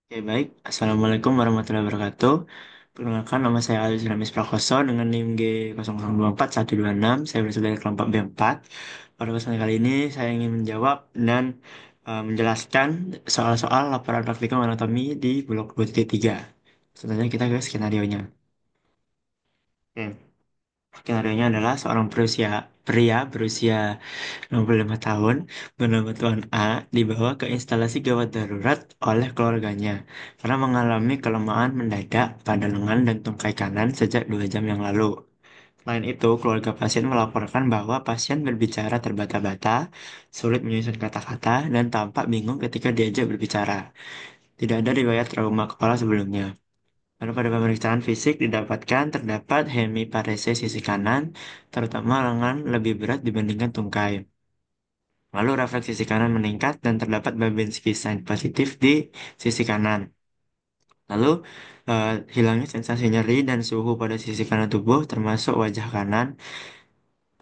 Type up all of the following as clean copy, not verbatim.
Oke, baik. Assalamualaikum warahmatullahi wabarakatuh. Perkenalkan, nama saya Alif Ramis Prakoso dengan NIM G0024-126. Saya berasal dari kelompok B4. Pada kesempatan kali ini, saya ingin menjawab dan menjelaskan soal-soal laporan praktikum anatomi di blok 2.3. Selanjutnya kita ke skenario-nya. Oke. Skenario-nya adalah seorang pria berusia 65 tahun bernama Tuan A dibawa ke instalasi gawat darurat oleh keluarganya karena mengalami kelemahan mendadak pada lengan dan tungkai kanan sejak 2 jam yang lalu. Selain itu, keluarga pasien melaporkan bahwa pasien berbicara terbata-bata, sulit menyusun kata-kata, dan tampak bingung ketika diajak berbicara. Tidak ada riwayat trauma kepala sebelumnya. Lalu pada pemeriksaan fisik didapatkan terdapat hemiparesis sisi kanan, terutama lengan lebih berat dibandingkan tungkai. Lalu refleks sisi kanan meningkat dan terdapat Babinski sign positif di sisi kanan. Lalu hilangnya sensasi nyeri dan suhu pada sisi kanan tubuh termasuk wajah kanan.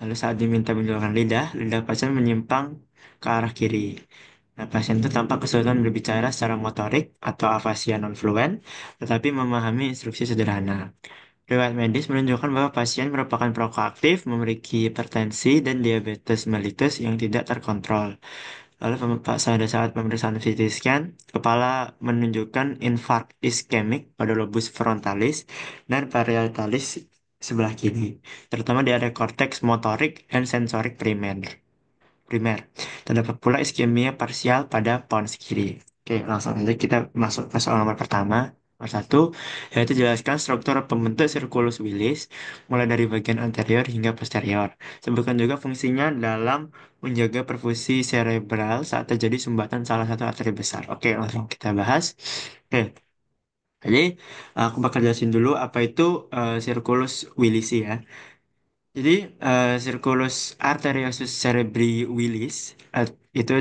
Lalu saat diminta menjauhkan lidah, lidah pasien menyimpang ke arah kiri. Nah, pasien itu tampak kesulitan berbicara secara motorik atau afasia non-fluent, tetapi memahami instruksi sederhana. Riwayat medis menunjukkan bahwa pasien merupakan prokoaktif, memiliki hipertensi dan diabetes mellitus yang tidak terkontrol. Lalu pada saat pemeriksaan CT scan, kepala menunjukkan infark iskemik pada lobus frontalis dan parietalis sebelah kiri, terutama di area korteks motorik dan sensorik primer. Terdapat pula iskemia parsial pada pons kiri. Oke, langsung aja kita masuk ke soal nomor pertama. Nomor satu, yaitu jelaskan struktur pembentuk sirkulus Willis, mulai dari bagian anterior hingga posterior. Sebutkan juga fungsinya dalam menjaga perfusi cerebral saat terjadi sumbatan salah satu arteri besar. Oke, langsung kita bahas. Oke, jadi aku bakal jelasin dulu apa itu sirkulus Willis ya. Jadi, Circulus arteriosus cerebri Willis itu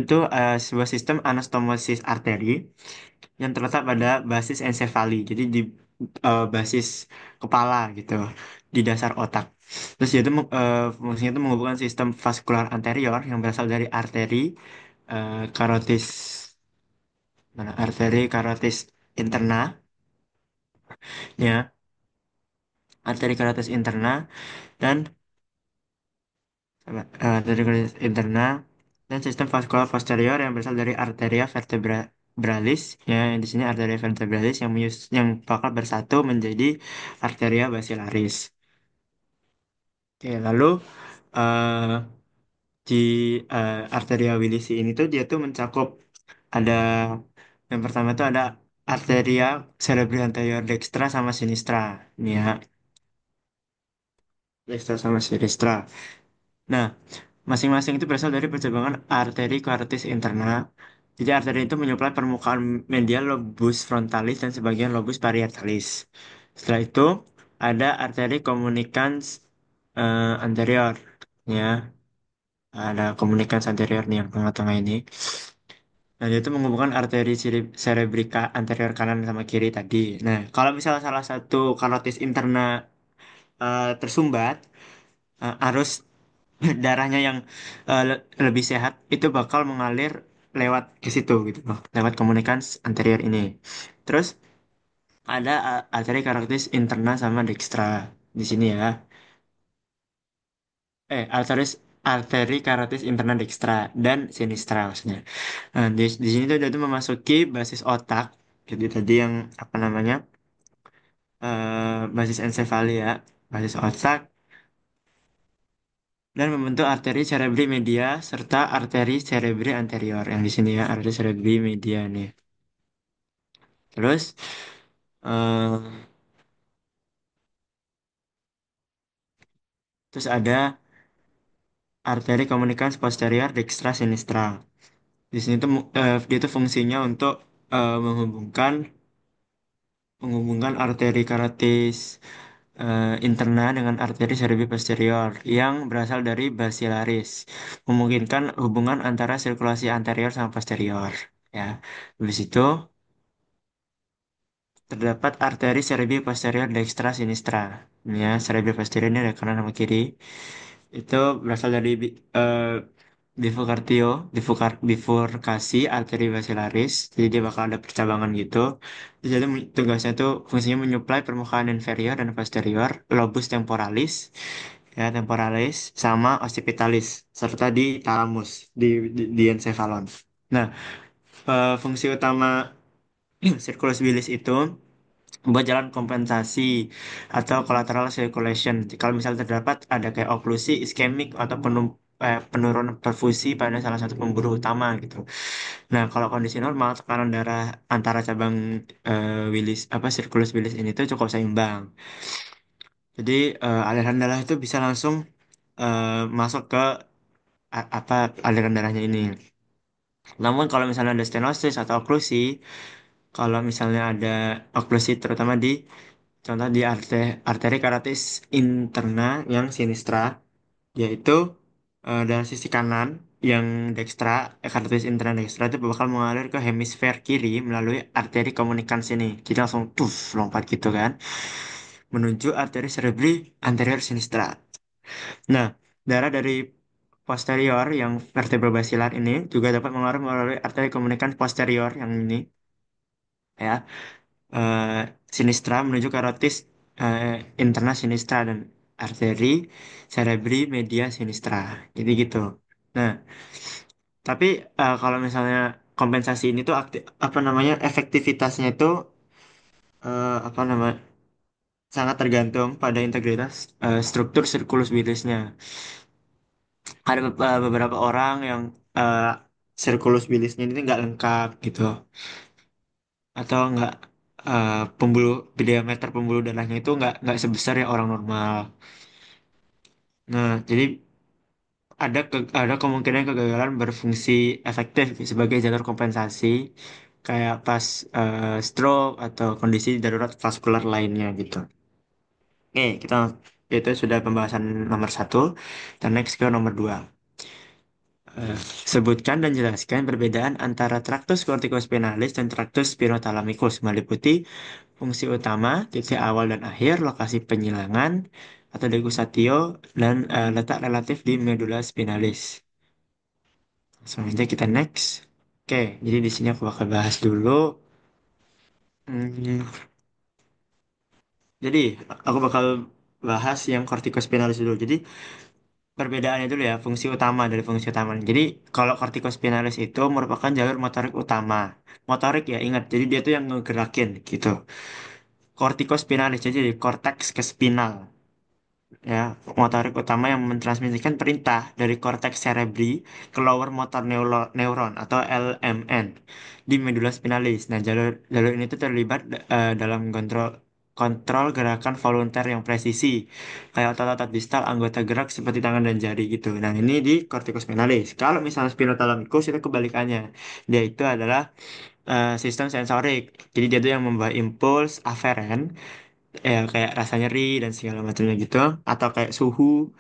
sebuah sistem anastomosis arteri yang terletak pada basis ensefali. Jadi di basis kepala gitu, di dasar otak. Terus dia itu fungsinya itu menghubungkan sistem vaskular anterior yang berasal dari arteri karotis arteri karotis interna ya, arteri karotis interna dan dari garis internal dan sistem vaskular posterior yang berasal dari arteria vertebralis ya, yang di sini arteria vertebralis yang bakal bersatu menjadi arteria basilaris. Oke, lalu eh, di arteria Willisi ini tuh dia tuh mencakup ada yang pertama tuh ada arteria cerebri anterior dextra sama sinistra, ini ya, dextra sama sinistra. Nah, masing-masing itu berasal dari percabangan arteri karotis interna. Jadi arteri itu menyuplai permukaan medial lobus frontalis dan sebagian lobus parietalis. Setelah itu ada arteri communicans anterior, ya. Ada communicans anterior nih yang tengah-tengah ini. Nah, dia itu menghubungkan arteri cerebrika anterior kanan sama kiri tadi. Nah, kalau misalnya salah satu karotis interna tersumbat, arus darahnya yang lebih sehat itu bakal mengalir lewat ke situ gitu loh, lewat komunikasi anterior ini. Terus ada arteri karotis interna sama dextra di sini ya. Arteri karotis interna dextra dan sinistra maksudnya. Nah, di sini tuh dia tuh memasuki basis otak. Jadi tadi yang apa namanya? Basis ensefalia, basis otak dan membentuk arteri cerebri media serta arteri cerebri anterior yang di sini ya, arteri cerebri media nih. Terus eh, ada arteri komunikans posterior dextra sinistra. Di sini tuh dia tuh fungsinya untuk menghubungkan arteri karotis interna dengan arteri cerebri posterior yang berasal dari basilaris, memungkinkan hubungan antara sirkulasi anterior sama posterior. Ya, habis itu terdapat arteri cerebri posterior dextra sinistra. Ini ya, cerebri posterior ini ada kanan sama kiri. Itu berasal dari bifurcatio, bifurkasi arteri basilaris. Jadi dia bakal ada percabangan gitu. Jadi tugasnya tuh fungsinya menyuplai permukaan inferior dan posterior, lobus temporalis, ya temporalis, sama occipitalis, serta di thalamus, di encephalon. Nah, fungsi utama sirkulus bilis itu buat jalan kompensasi atau collateral circulation. Kalau misalnya terdapat ada kayak oklusi iskemik atau penurunan perfusi pada salah satu pembuluh utama gitu. Nah, kalau kondisi normal tekanan darah antara cabang Willis apa sirkulus Willis ini tuh cukup seimbang. Jadi aliran darah itu bisa langsung eh, masuk ke apa aliran darahnya ini. Namun kalau misalnya ada stenosis atau oklusi, kalau misalnya ada oklusi terutama di contoh di arteri karatis interna yang sinistra, yaitu dari sisi kanan yang dextra, karatis interna dextra itu bakal mengalir ke hemisfer kiri melalui arteri komunikans ini. Jadi langsung tuh lompat gitu kan, menuju arteri cerebri anterior sinistra. Nah, darah dari posterior yang vertebra basilar ini juga dapat mengalir melalui arteri komunikans posterior yang ini ya eh, sinistra menuju karotis eh, interna sinistra dan arteri cerebri media sinistra. Jadi gitu. Nah, tapi kalau misalnya kompensasi ini tuh apa namanya efektivitasnya itu apa namanya sangat tergantung pada integritas struktur sirkulus bilisnya. Ada beberapa orang yang eh, sirkulus bilisnya ini nggak lengkap gitu, atau nggak pembuluh diameter pembuluh darahnya itu nggak sebesar ya orang normal. Nah, jadi ada kemungkinan kegagalan berfungsi efektif sebagai jalur kompensasi kayak pas stroke atau kondisi darurat vaskular lainnya gitu. Oke, kita itu sudah pembahasan nomor satu. Dan next ke nomor dua. Eh, Sebutkan dan jelaskan perbedaan antara traktus corticospinalis dan traktus spinothalamicus meliputi fungsi utama, titik awal dan akhir, lokasi penyilangan atau dekusatio, dan letak relatif di medula spinalis. Langsung aja kita next. Oke, jadi di sini aku bakal bahas dulu. Hmm, jadi aku bakal bahas yang corticospinalis dulu. Jadi perbedaannya dulu ya, fungsi utama dari fungsi utama. Jadi kalau corticospinalis itu merupakan jalur motorik utama. Motorik ya ingat, jadi dia tuh yang ngegerakin gitu. Corticospinalis jadi dari korteks ke spinal. Ya, motorik utama yang mentransmisikan perintah dari korteks cerebri ke lower motor neuron atau LMN di medula spinalis. Nah, jalur jalur ini tuh terlibat dalam kontrol gerakan volunter yang presisi, kayak otot-otot distal anggota gerak seperti tangan dan jari gitu. Nah, ini di corticospinalis. Kalau misalnya spinothalamicus itu kebalikannya. Dia itu adalah sistem sensorik. Jadi dia tuh yang membawa impuls aferen ya kayak rasa nyeri dan segala macamnya gitu atau kayak suhu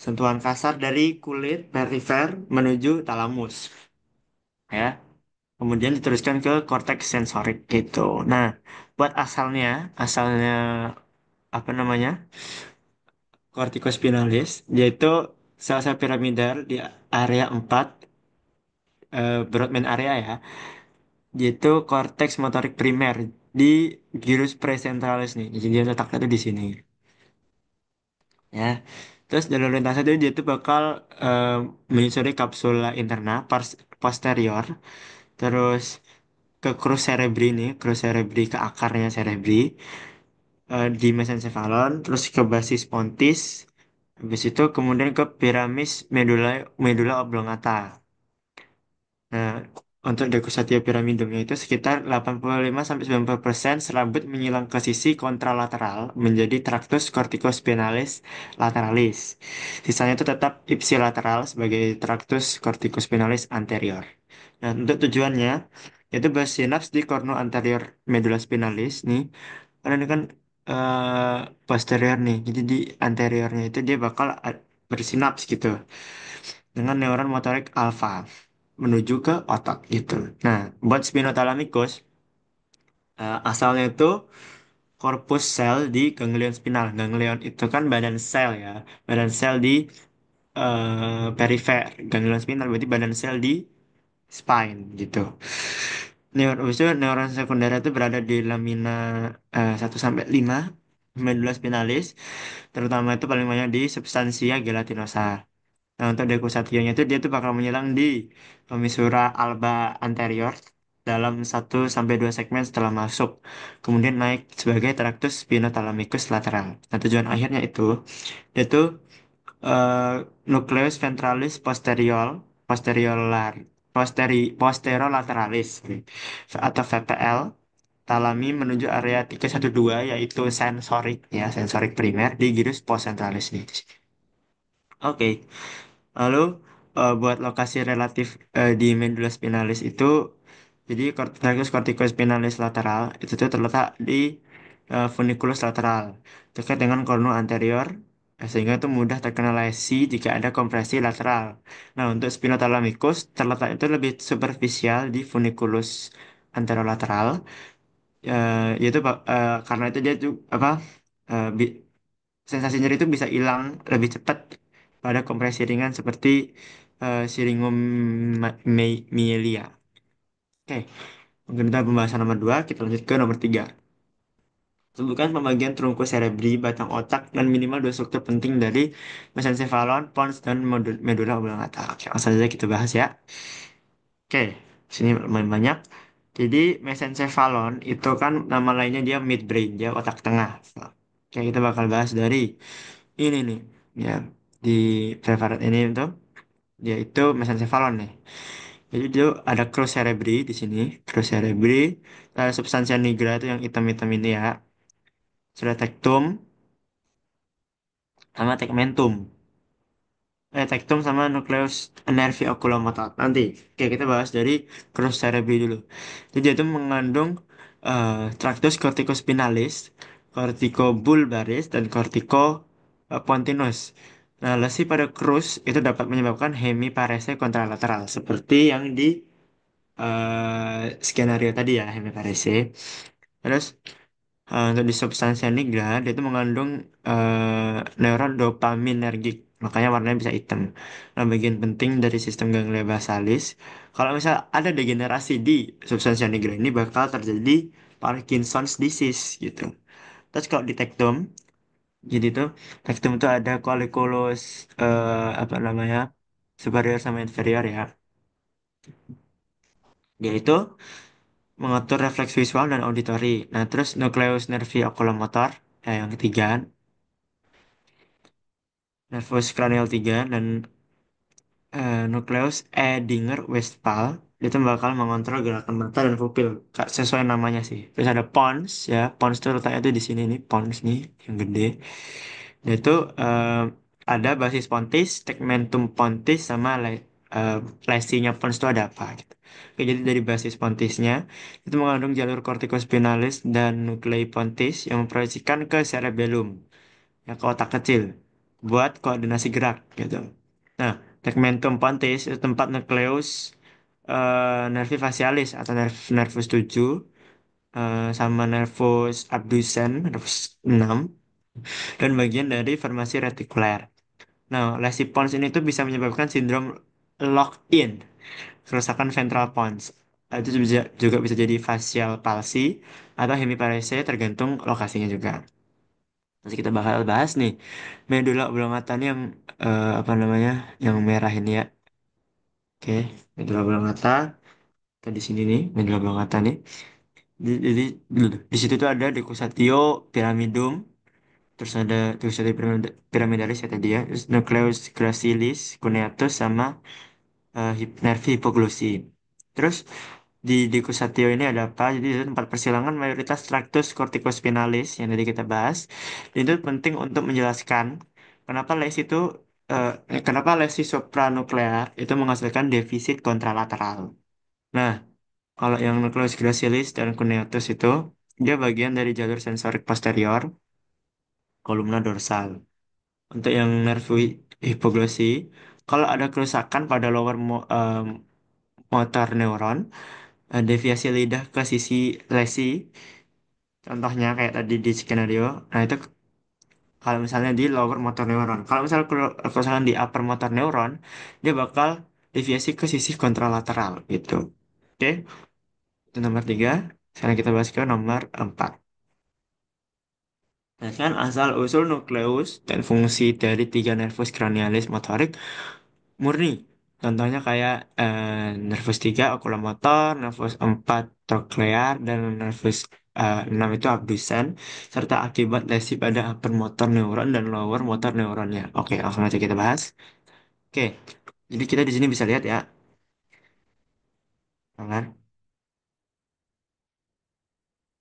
sentuhan kasar dari kulit perifer menuju talamus ya kemudian diteruskan ke korteks sensorik gitu. Nah, buat asalnya apa namanya corticospinalis yaitu sel-sel piramidal di area 4 Broadman area ya, yaitu korteks motorik primer di gyrus precentralis nih, jadi dia letaknya tuh di sini ya. Terus jalur lintasan itu dia tuh bakal eh, menyusuri kapsula interna posterior, terus ke crus cerebri nih, crus cerebri ke akarnya cerebri di mesencephalon, terus ke basis pontis, habis itu kemudian ke piramis medula oblongata. Nah, untuk dekusatio piramidumnya itu sekitar 85-90% serabut menyilang ke sisi kontralateral menjadi traktus corticospinalis lateralis. Sisanya itu tetap ipsilateral sebagai traktus corticospinalis anterior. Nah, untuk tujuannya yaitu bersinaps di cornu anterior medulla spinalis nih. Karena ini kan posterior nih. Jadi di anteriornya itu dia bakal bersinaps gitu dengan neuron motorik alfa menuju ke otak gitu. Nah, buat spinothalamicus, asalnya itu korpus sel di ganglion spinal. Ganglion itu kan badan sel ya, badan sel di perifer, ganglion spinal berarti badan sel di spine gitu. Habis itu neuron sekunder itu berada di lamina 1 sampai 5 medula spinalis, terutama itu paling banyak di substansia gelatinosa. Nah, untuk dekusationya itu dia tuh bakal menyerang di femisura alba anterior dalam 1 sampai 2 segmen setelah masuk. Kemudian naik sebagai tractus spinothalamicus lateral. Nah, tujuan akhirnya itu yaitu eh, nucleus ventralis posterolaterales atau VPL talami menuju area 312 yaitu sensorik ya, sensorik primer di gyrus postcentralis nih. Oke. Lalu buat lokasi relatif di medula spinalis itu, jadi tragus corticospinalis lateral itu tuh terletak di funiculus lateral dekat dengan cornu anterior, sehingga itu mudah terkena lesi jika ada kompresi lateral. Nah, untuk spinothalamicus terletak itu lebih superficial di funiculus anterolateral, yaitu karena itu dia tuh apa eh, bi- sensasi nyeri itu bisa hilang lebih cepat pada kompresi ringan seperti syringomyelia. Oke, mungkin itu pembahasan nomor 2. Kita lanjut ke nomor 3. Sebutkan pembagian trunkus cerebri, batang otak, dan minimal dua struktur penting dari mesencephalon, pons, dan medula oblongata. Oke, langsung saja kita bahas ya. Oke, sini lumayan banyak. Jadi mesencephalon itu kan nama lainnya dia midbrain, dia otak tengah. Oke, kita bakal bahas dari ini nih, ya di preparat ini itu dia itu mesencephalon nih. Jadi itu ada crus cerebri di sini, crus cerebri, ada substansia nigra itu yang hitam-hitam ini ya, sudah tectum sama tegmentum. Tectum sama nucleus nervi oculomotor. Nanti, oke kita bahas dari crus cerebri dulu. Jadi dia itu mengandung tractus corticospinalis, corticobulbaris, dan corticopontinus. Nah, lesi pada crus itu dapat menyebabkan hemiparese kontralateral, seperti yang di skenario tadi ya, hemiparese. Terus untuk di substansia nigra, dia itu mengandung neuron dopaminergik, makanya warnanya bisa hitam. Nah, bagian penting dari sistem ganglia basalis, kalau misal ada degenerasi di substansia nigra ini bakal terjadi Parkinson's disease gitu. Terus kalau di tektum, jadi tuh tektum itu ada colliculus apa namanya superior sama inferior ya. Dia itu mengatur refleks visual dan auditori. Nah, terus nucleus nervi oculomotor, ya, yang ketiga, nervus cranial 3 dan nukleus Edinger-Westphal itu bakal mengontrol gerakan mata dan pupil sesuai namanya sih. Terus ada pons ya, pons itu letaknya tuh di sini nih, pons nih yang gede. Dia itu ada basis pontis, tegmentum pontis sama eh, lesinya pons itu ada apa gitu. Oke, jadi dari basis pontisnya itu mengandung jalur corticospinalis dan nuclei pontis yang memproyeksikan ke cerebellum yang ke otak kecil buat koordinasi gerak gitu. Nah, tegmentum pontis itu tempat nukleus nervi facialis atau nervus 7 sama nervus abducens, nervus 6 dan bagian dari formasi retikuler. Nah, lesi pons ini tuh bisa menyebabkan sindrom lock-in, kerusakan ventral pons. Itu juga bisa jadi facial palsy atau hemiparese tergantung lokasinya juga. Nanti kita bakal bahas nih medula oblongata ini yang apa namanya yang merah ini ya. Oke, medula oblongata. Di sini nih medula oblongata nih. Jadi di situ tuh ada dekusatio piramidum, terus ada dekusatio piramidalis ya tadi ya, terus nucleus gracilis, cuneatus sama nervi hipoglossi. Terus di Kusatyo ini ada apa? Jadi itu tempat persilangan mayoritas traktus corticospinalis yang tadi kita bahas. Dan itu penting untuk menjelaskan kenapa lesi itu kenapa lesi supranuklear itu menghasilkan defisit kontralateral. Nah, kalau yang nucleus gracilis dan cuneatus itu dia bagian dari jalur sensorik posterior, kolumna dorsal. Untuk yang nervi hipoglossi, kalau ada kerusakan pada lower motor neuron, deviasi lidah ke sisi lesi, contohnya kayak tadi di skenario, nah itu kalau misalnya di lower motor neuron. Kalau misalnya kerusakan di upper motor neuron, dia bakal deviasi ke sisi kontralateral gitu. Oke, itu nomor tiga. Sekarang kita bahas ke nomor empat. Nah, kan asal-usul nukleus dan fungsi dari tiga nervus cranialis motorik murni. Contohnya kayak nervus 3 okulomotor, nervus 4 troklear, dan nervus 6 itu abdusen, serta akibat lesi pada upper motor neuron dan lower motor neuronnya. Oke, langsung aja kita bahas. Oke, jadi kita di sini bisa lihat ya, kan?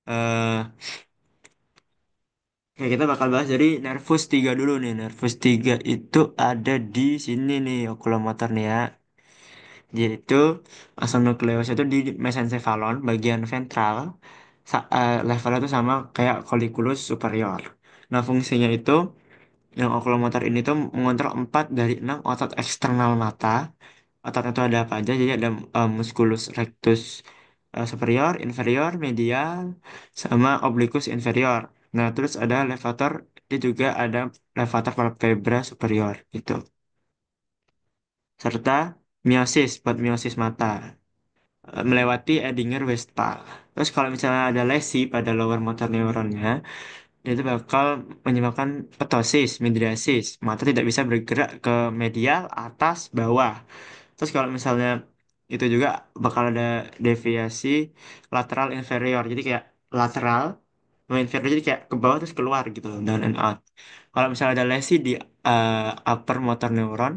Eh, oke, kita bakal bahas dari nervus 3 dulu nih. Nervus 3 itu ada di sini nih, okulomotor nih ya. Yaitu asam nukleus itu di mesencephalon bagian ventral, levelnya itu sama kayak colliculus superior. Nah, fungsinya itu yang okulomotor ini tuh mengontrol 4 dari 6 otot eksternal mata. Otot itu ada apa aja? Jadi ada musculus rectus superior, inferior, medial, sama obliquus inferior. Nah, terus ada levator, dia juga ada levator palpebra superior gitu. Serta miosis buat miosis mata, melewati Edinger-Westphal. Terus kalau misalnya ada lesi pada lower motor neuronnya, dia itu bakal menyebabkan ptosis, midriasis. Mata tidak bisa bergerak ke medial, atas, bawah. Terus kalau misalnya itu juga bakal ada deviasi lateral inferior. Jadi kayak lateral, sama inferior jadi kayak ke bawah terus keluar gitu loh, down and out. Kalau misalnya ada lesi di upper motor neuron,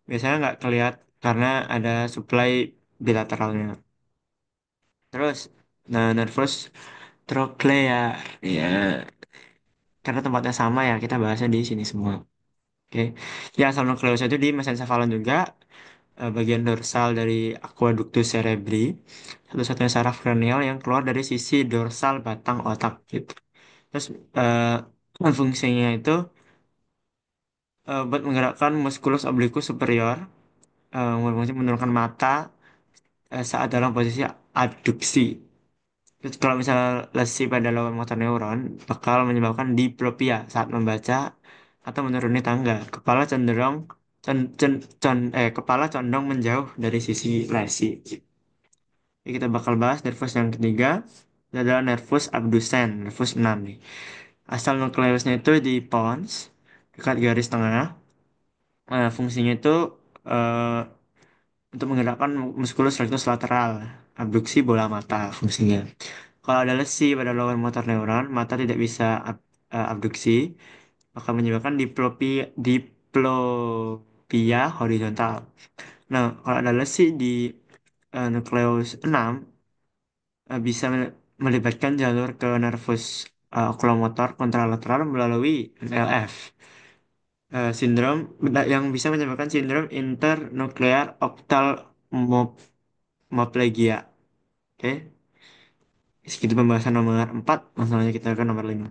biasanya nggak kelihatan karena ada supply bilateralnya. Terus, nah nervus trochlea, ya karena tempatnya sama ya kita bahasnya di sini semua. Oke, ya asal nukleus itu di mesencephalon juga, bagian dorsal dari aqueductus cerebri, satu-satunya saraf kranial yang keluar dari sisi dorsal batang otak gitu. Terus fungsinya itu buat menggerakkan musculus obliquus superior, berfungsi menurunkan mata saat dalam posisi abduksi. Terus kalau misalnya lesi pada lower motor neuron bakal menyebabkan diplopia saat membaca atau menuruni tangga. Kepala cenderung kepala condong menjauh dari sisi lesi. Jadi kita bakal bahas nervus yang ketiga, itu adalah nervus abducens, nervus 6 nih. Asal nukleusnya itu di pons, dekat garis tengah. Fungsinya itu eh, untuk menggerakkan musculus rectus lateral, abduksi bola mata fungsinya. Kalau ada lesi pada lower motor neuron, mata tidak bisa abduksi, akan menyebabkan diplopia horizontal. Nah, kalau ada lesi di nukleus 6, bisa melibatkan jalur ke nervus oculomotor kontralateral melalui NLF. Sindrom yang bisa menyebabkan sindrom internuklear ophthalmoplegia. Oke, segitu pembahasan nomor 4. Langsung aja kita ke nomor 5.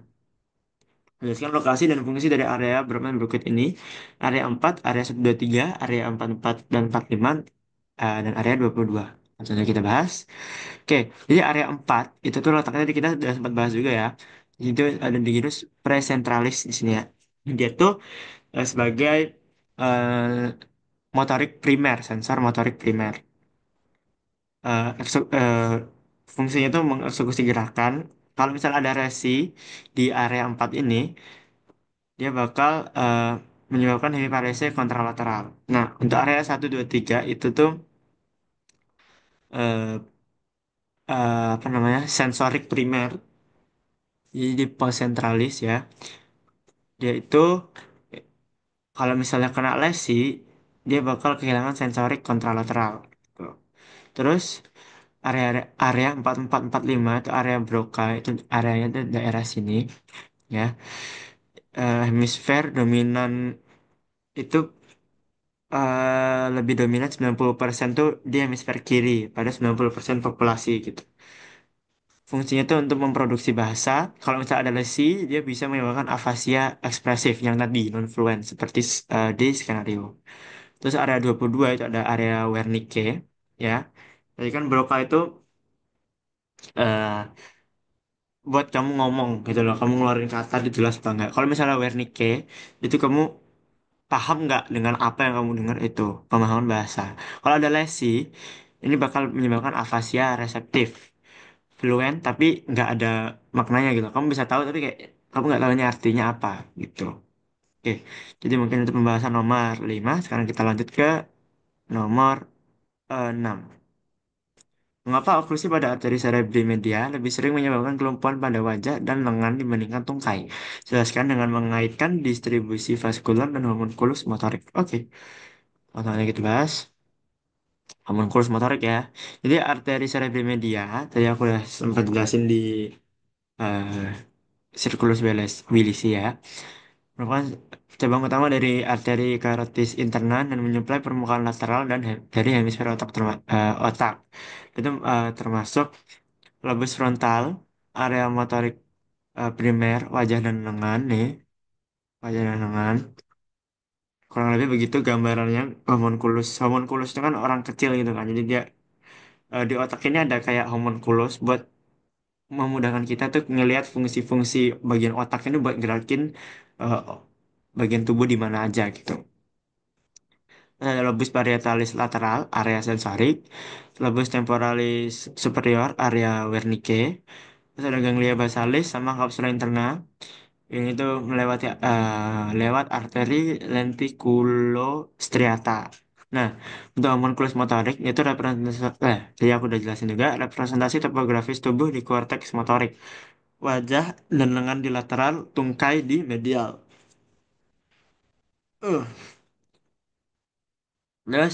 Jelaskan lokasi dan fungsi dari area bermain berikut ini. Area 4, area 123, area 44 dan 45, dan area 22. Langsung aja kita bahas. Oke, jadi area 4 itu tuh letaknya tadi kita sudah sempat bahas juga ya. Itu ada di genus presentralis di sini ya. Dia tuh sebagai motorik primer, sensor motorik primer. Fungsinya itu mengeksekusi gerakan. Kalau misalnya ada resi di area 4 ini, dia bakal menyebabkan hemiparesia kontralateral. Nah, untuk area 123 itu tuh eh, apa namanya? Sensorik primer. Jadi di pos sentralis ya. Dia itu kalau misalnya kena lesi, dia bakal kehilangan sensorik kontralateral. Tuh. Terus area area 4445 itu area Broca, itu areanya itu daerah sini ya. Hemisfer dominan itu lebih dominan 90% tuh di hemisfer kiri pada 90% populasi gitu. Fungsinya itu untuk memproduksi bahasa. Kalau misalnya ada lesi, dia bisa menyebabkan afasia ekspresif yang tadi non-fluent seperti di skenario. Terus area 22 itu ada area Wernicke ya. Jadi kan Broca itu buat kamu ngomong gitu loh, kamu ngeluarin kata itu jelas apa enggak. Kalau misalnya Wernicke itu kamu paham nggak dengan apa yang kamu dengar itu, pemahaman bahasa. Kalau ada lesi, ini bakal menyebabkan afasia reseptif, fluent tapi nggak ada maknanya gitu. Kamu bisa tahu tapi kayak kamu nggak tahu ini artinya apa gitu. Oke, jadi mungkin itu pembahasan nomor 5. Sekarang kita lanjut ke nomor 6. Mengapa oklusi pada arteri cerebri media lebih sering menyebabkan kelumpuhan pada wajah dan lengan dibandingkan tungkai? Jelaskan dengan mengaitkan distribusi vaskular dan homunculus motorik. Oke, langsung aja kita bahas. Homunculus motorik ya. Jadi arteri cerebri media, tadi aku udah sempat jelasin di eh, Circulus Willisi ya. Merupakan cabang utama dari arteri karotis interna dan menyuplai permukaan lateral dan dari hemisfer otak. Otak. Itu termasuk lobus frontal, area motorik primer, wajah dan lengan nih, wajah dan lengan. Kurang lebih begitu gambarannya homunculus. Homunculus itu kan orang kecil gitu kan. Jadi dia di otak ini ada kayak homunculus buat memudahkan kita tuh ngelihat fungsi-fungsi bagian otak ini buat gerakin eh, bagian tubuh di mana aja gitu. Ada lobus parietalis lateral, area sensorik, lobus temporalis superior, area Wernicke, terus ada ganglia basalis sama kapsula interna. Ini tuh melewati lewat arteri lenticulostriata. Nah, untuk homunculus motorik itu representasi, jadi aku udah jelasin juga representasi topografis tubuh di korteks motorik, wajah dan lengan di lateral, tungkai di medial. Uh, Terus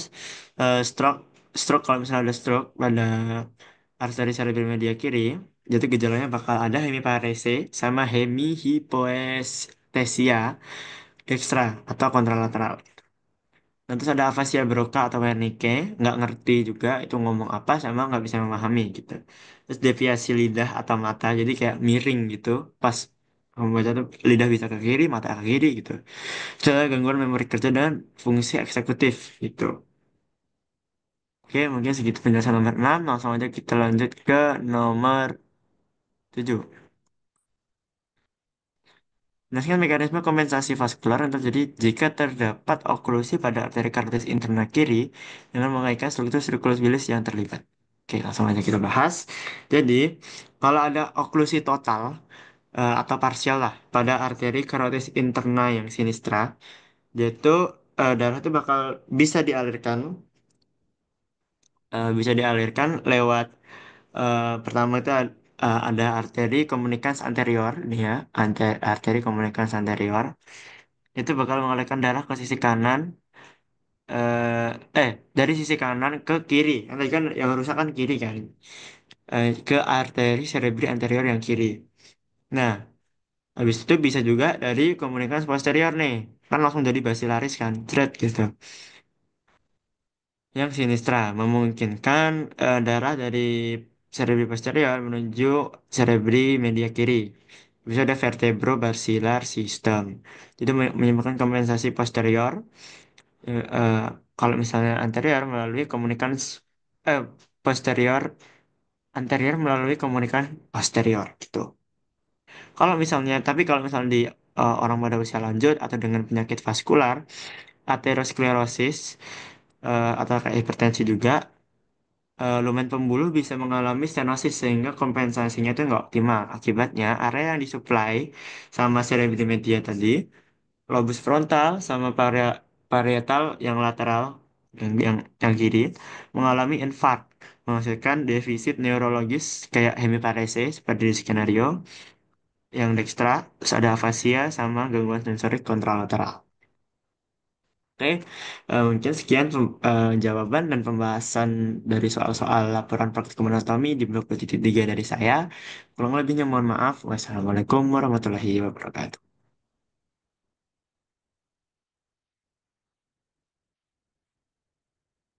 stroke, stroke kalau misalnya ada stroke pada arteri cerebral media kiri, jadi gejalanya bakal ada hemiparese sama hemihipoestesia dextra atau kontralateral. Nah, terus ada afasia Broca atau Wernicke, nggak ngerti juga itu ngomong apa sama nggak bisa memahami gitu. Terus deviasi lidah atau mata, jadi kayak miring gitu. Pas kamu baca tuh lidah bisa ke kiri, mata ke kiri gitu. Terus ada gangguan memori kerja dan fungsi eksekutif gitu. Oke, mungkin segitu penjelasan nomor 6. Langsung aja kita lanjut ke nomor 7. Jelaskan mekanisme kompensasi vaskular yang terjadi jika terdapat oklusi pada arteri karotis interna kiri dengan mengaitkan struktur sirkulus bilis yang terlibat. Oke, langsung aja kita bahas. Jadi, kalau ada oklusi total atau parsial lah pada arteri karotis interna yang sinistra, yaitu darah itu bakal bisa dialirkan lewat pertama itu ada arteri komunikans anterior nih ya, arteri komunikans anterior itu bakal mengalirkan darah ke sisi kanan dari sisi kanan ke kiri. Kan tadi kan yang rusak kan kiri kan. Ke arteri cerebri anterior yang kiri. Nah, habis itu bisa juga dari komunikans posterior nih. Kan langsung jadi basilaris kan, thread gitu. Yang sinistra memungkinkan darah dari cerebri posterior menuju cerebri media kiri. Bisa ada vertebrobasilar system. Jadi menyebabkan kompensasi posterior. Kalau misalnya anterior melalui eh, posterior anterior melalui komunikan posterior gitu. Kalau misalnya di orang pada usia lanjut atau dengan penyakit vaskular, aterosklerosis atau kayak hipertensi juga, lumen pembuluh bisa mengalami stenosis sehingga kompensasinya itu nggak optimal. Akibatnya area yang disuplai sama cerebri media tadi, lobus frontal sama parietal yang lateral yang kiri mengalami infark, menghasilkan defisit neurologis kayak hemiparesis seperti di skenario yang dextra, terus ada afasia sama gangguan sensorik kontralateral. Oke, mungkin sekian jawaban dan pembahasan dari soal-soal laporan praktikum anatomi di blok 3 dari saya. Kurang lebihnya mohon maaf. Wassalamualaikum warahmatullahi wabarakatuh.